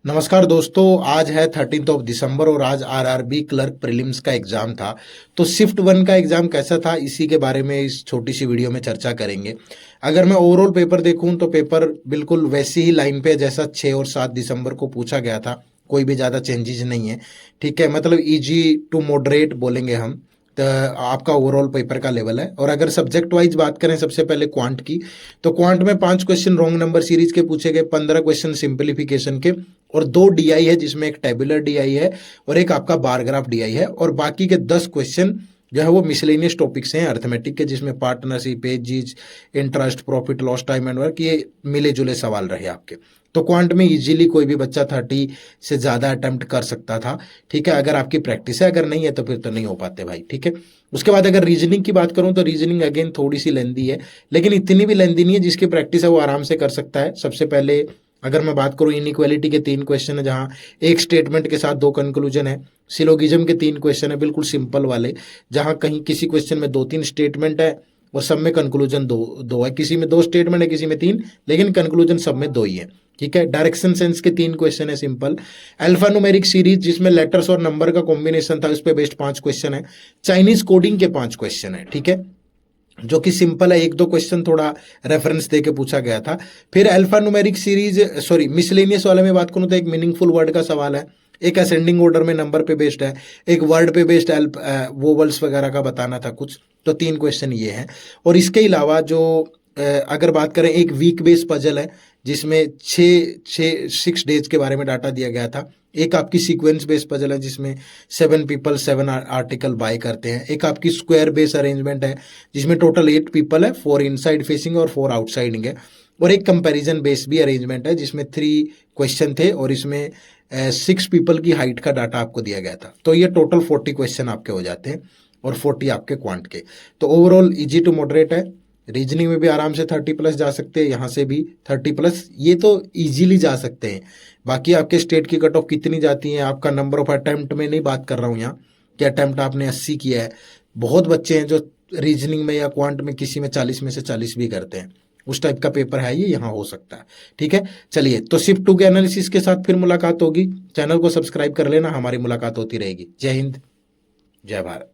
नमस्कार दोस्तों, आज है 13 दिसंबर और आज आरआरबी क्लर्क प्रीलिम्स का एग्जाम था। तो शिफ्ट वन का एग्जाम कैसा था, इसी के बारे में इस छोटी सी वीडियो में चर्चा करेंगे। अगर मैं ओवरऑल पेपर देखूं तो पेपर बिल्कुल वैसी ही लाइन पे है जैसा 6 और 7 दिसंबर को पूछा गया था। कोई भी ज़्यादा चेंजेस नहीं है। ठीक है, मतलब इजी टू मॉडरेट बोलेंगे हम। तो आपका ओवरऑल पेपर का लेवल है। और अगर सब्जेक्ट वाइज बात करें सबसे पहले क्वांट की, तो क्वांट में 5 क्वेश्चन रॉन्ग नंबर सीरीज के पूछे गए, 15 क्वेश्चन सिंप्लीफिकेशन के और 2 डीआई है, जिसमें एक टेबुलर डीआई है और एक आपका बार ग्राफ डीआई है। और बाकी के 10 क्वेश्चन जो है वो मिसलेनियस टॉपिक्स हैं अर्थमेटिक के, जिसमें partnership, aegis, interest, profit loss, time and work, ये मिले जुले सवाल रहे आपके। तो क्वांट में इजीली कोई भी बच्चा 30 से ज़्यादा अटेम्प्ट कर सकता था। ठीक है, अगर आपकी प्रैक्टिस है, अगर नहीं है तो फिर तो नहीं हो पाते भाई। ठीक है, उसके बाद अगर रीजनिंग की बात करूं तो रीजनिंग अगेन थोड़ी सी लेंदी है, लेकिन इतनी भी लेंदी नहीं है। जिसकी प्रैक्टिस है वो आराम से कर सकता है। सबसे पहले अगर मैं बात करूं, इनइक्वालिटी के 3 क्वेश्चन है, जहां एक स्टेटमेंट के साथ 2 कंक्लूजन है। सिलोगिज्म के 3 क्वेश्चन है, बिल्कुल सिंपल वाले, जहां कहीं किसी क्वेश्चन में 2-3 स्टेटमेंट है और सब में कंक्लूजन दो दो है। किसी में 2 स्टेटमेंट है, किसी में 3, लेकिन कंक्लूजन सब में 2 ही है। ठीक है, डायरेक्शन सेंस के 3 क्वेश्चन है सिंपल। अल्फा न्यूमेरिक सीरीज, जिसमें लेटर्स और नंबर का कॉम्बिनेशन था, उस पर बेस्ड 5 क्वेश्चन है। चाइनीज कोडिंग के 5 क्वेश्चन है। ठीक है, जो कि सिंपल है, 1-2 क्वेश्चन थोड़ा रेफरेंस दे के पूछा गया था। फिर alpha numeric series, sorry miscellaneous वाले में बात करूं तो एक मीनिंगफुल वर्ड का सवाल है, एक असेंडिंग ऑर्डर में नंबर पे बेस्ड है, एक वर्ड पे बेस्ड वोवल्स वगैरह का बताना था कुछ। तो 3 क्वेश्चन ये हैं। और इसके अलावा जो अगर बात करें, एक वीक बेस्ड पजल है, जिसमें 6 डेज के बारे में डाटा दिया गया था। एक आपकी सीक्वेंस बेस्ड पजल है, जिसमें 7 पीपल 7 आर्टिकल बाय करते हैं। एक आपकी स्क्वायर बेस्ड अरेंजमेंट है, जिसमें टोटल 8 पीपल है, 4 इनसाइड फेसिंग और 4 आउटसाइडिंग है। और एक कंपैरिजन बेस्ड भी अरेंजमेंट है, जिसमें 3 क्वेश्चन थे और इसमें 6 पीपल की हाइट का डाटा आपको दिया गया था। तो ये टोटल 40 क्वेश्चन आपके हो जाते हैं और 40 आपके क्वांट के। तो ओवरऑल इजी टू मॉडरेट है। रीजनिंग में भी आराम से 30 प्लस जा सकते हैं, यहाँ से भी 30 प्लस, ये तो इजीली जा सकते हैं। बाकी आपके स्टेट की कट ऑफ कितनी जाती है, आपका नंबर ऑफ अटेम्प्ट में नहीं बात कर रहा हूँ यहाँ कि अटेम्प्ट आपने 80 किया है। बहुत बच्चे हैं जो रीजनिंग में या क्वांट में किसी में 40 में से 40 भी करते हैं। उस टाइप का पेपर है ये, यहाँ हो सकता है। ठीक है, चलिए, तो शिफ्ट 2 के एनालिसिस के साथ फिर मुलाकात होगी। चैनल को सब्सक्राइब कर लेना, हमारी मुलाकात होती रहेगी। जय हिंद, जय भारत।